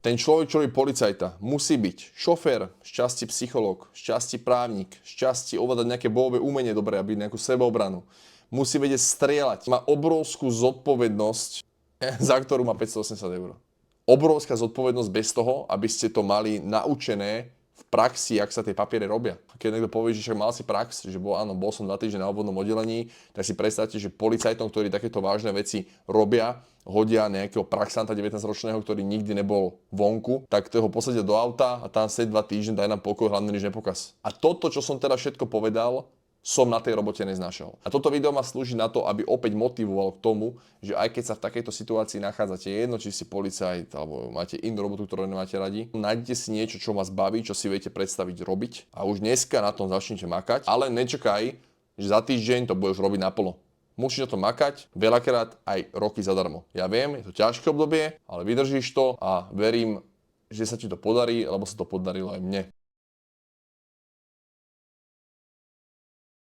Ten človek, čo robí policajta, musí byť šofér, šťastí psychológ, šťastí právnik, šťastí ovládať nejaké bojové umenie dobre, aby nejakú sebeobranu. Musí vedieť strieľať. Má obrovskú zodpovednosť, za ktorú má 580 eur. Obrovská zodpovednosť bez toho, aby ste to mali naučené v praxi, jak sa tie papiere robia. Keď niekto povie, že však mal si prax, že bol som 2 týždne na obvodnom oddelení, tak si predstavte, že policajtom, ktorí takéto vážne veci robia, hodia nejakého praxanta 19-ročného, ktorý nikdy nebol vonku, tak toho posadia do auta a tam sedí 2 týždne, daj nám pokoj, hlavne nič nepokaz. A toto, čo som teda všetko povedal, som na tej robote neznášal. A toto video má slúži na to, aby opäť motivoval k tomu, že aj keď sa v takejto situácii nachádzate, jedno či si policajt alebo máte inú robotu, ktorú nemáte radi, nájdete si niečo, čo vás baví, čo si viete predstaviť robiť a už dneska na tom začnite makať, ale nečakaj, že za týždeň to budeš robiť naplno. Musíš na to makať, veľakrát aj roky zadarmo. Ja viem, je to ťažké obdobie, ale vydržíš to a verím, že sa ti to podarí, lebo sa to podarilo aj mne.